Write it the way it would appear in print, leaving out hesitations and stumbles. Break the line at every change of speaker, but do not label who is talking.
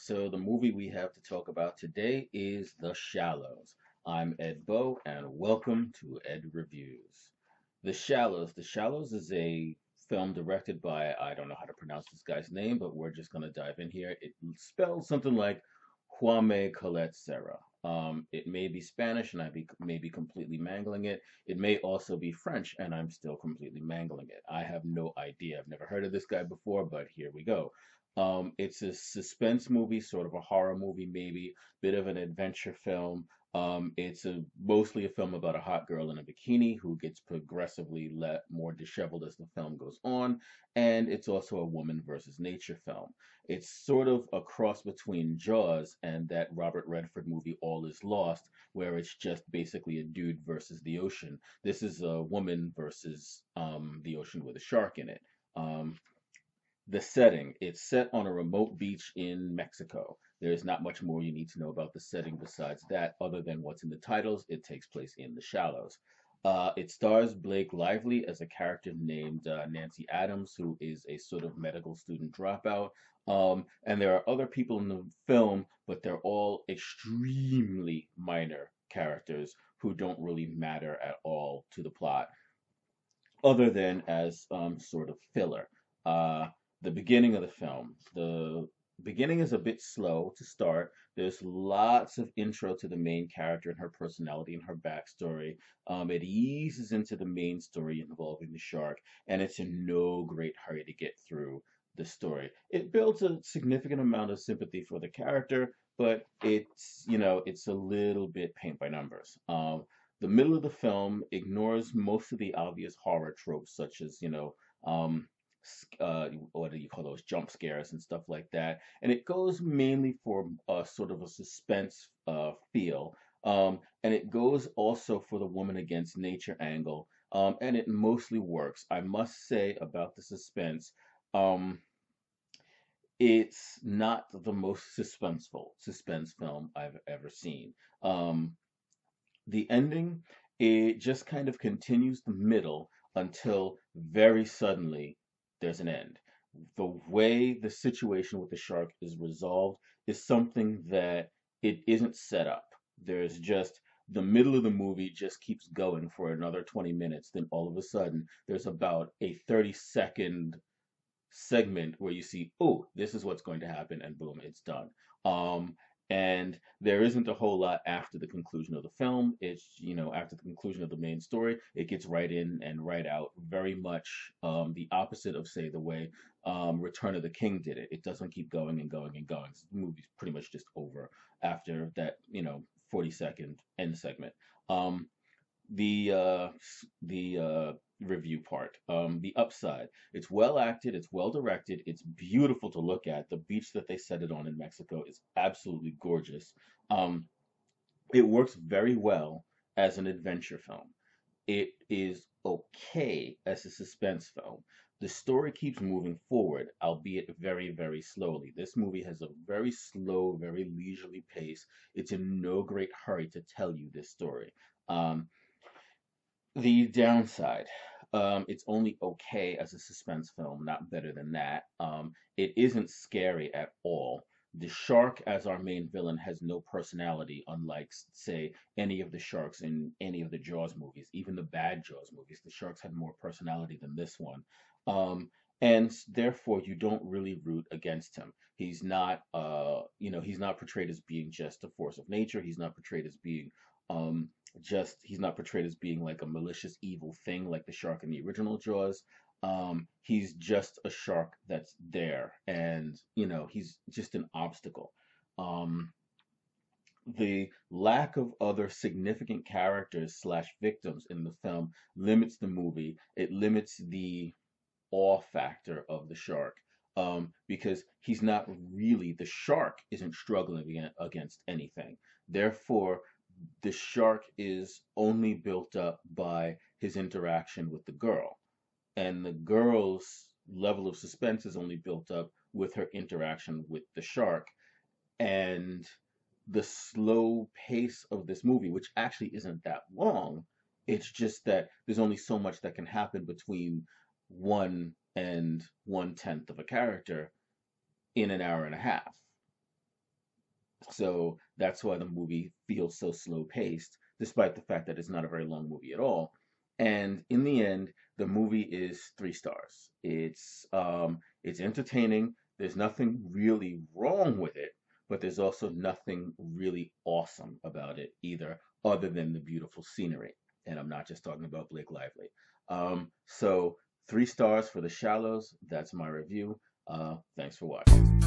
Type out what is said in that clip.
So the movie we have to talk about today is The Shallows. I'm Ed Bow, and welcome to Ed Reviews. The Shallows. The Shallows is a film directed by, I don't know how to pronounce this guy's name, but we're just going to dive in here. It spells something like Juame Colette Serra. It may be Spanish, and may be completely mangling it. It may also be French, and I'm still completely mangling it. I have no idea. I've never heard of this guy before, but here we go. It's a suspense movie, sort of a horror movie, maybe, bit of an adventure film. It's mostly a film about a hot girl in a bikini who gets progressively more disheveled as the film goes on, and it's also a woman versus nature film. It's sort of a cross between Jaws and that Robert Redford movie All Is Lost, where it's just basically a dude versus the ocean. This is a woman versus the ocean with a shark in it. Um, the setting, it's set on a remote beach in Mexico. There's not much more you need to know about the setting besides that, other than what's in the titles. It takes place in the shallows. It stars Blake Lively as a character named Nancy Adams, who is a sort of medical student dropout. And there are other people in the film, but they're all extremely minor characters who don't really matter at all to the plot other than as sort of filler. Uh, the beginning of the film, the beginning is a bit slow to start. There's lots of intro to the main character and her personality and her backstory. It eases into the main story involving the shark, and it's in no great hurry to get through the story. It builds a significant amount of sympathy for the character, but it's a little bit paint by numbers. The middle of the film ignores most of the obvious horror tropes, such as, um, what do you call those, jump scares and stuff like that. And it goes mainly for sort of a suspense feel. And it goes also for the woman against nature angle. And it mostly works. I must say about the suspense, um, it's not the most suspenseful suspense film I've ever seen. Um, the ending, it just kind of continues the middle until very suddenly there's an end. The way the situation with the shark is resolved is something that it isn't set up. There's just the middle of the movie just keeps going for another 20 minutes. Then all of a sudden, there's about a 30-second segment where you see, oh, this is what's going to happen, and boom, it's done. Um, and there isn't a whole lot after the conclusion of the film. It's, after the conclusion of the main story, it gets right in and right out, very much the opposite of, say, the way Return of the King did it. It doesn't keep going and going and going. The movie's pretty much just over after that, 40-second end segment. Um, the review part. The upside. It's well acted, it's well directed, it's beautiful to look at. The beach that they set it on in Mexico is absolutely gorgeous. Um, it works very well as an adventure film. It is okay as a suspense film. The story keeps moving forward, albeit very, very slowly. This movie has a very slow, very leisurely pace. It's in no great hurry to tell you this story. Um, the downside, it's only okay as a suspense film, not better than that. It isn't scary at all. The shark, as our main villain, has no personality, unlike, say, any of the sharks in any of the Jaws movies, even the bad Jaws movies. The sharks had more personality than this one. Um, and therefore, you don't really root against him. He's not portrayed as being just a force of nature. He's not portrayed as being um, he's not portrayed as being like a malicious evil thing like the shark in the original Jaws. He's just a shark that's there, and he's just an obstacle. Um, the lack of other significant characters slash victims in the film limits the movie. It limits the awe factor of the shark. Because the shark isn't struggling against anything. Therefore, the shark is only built up by his interaction with the girl, and the girl's level of suspense is only built up with her interaction with the shark. And the slow pace of this movie, which actually isn't that long, it's just that there's only so much that can happen between 1 and 1/10 of a character in an hour and a half. So that's why the movie feels so slow paced, despite the fact that it's not a very long movie at all. And in the end, the movie is 3 stars. It's entertaining. There's nothing really wrong with it, but there's also nothing really awesome about it either, other than the beautiful scenery. And I'm not just talking about Blake Lively. So 3 stars for The Shallows. That's my review. Thanks for watching.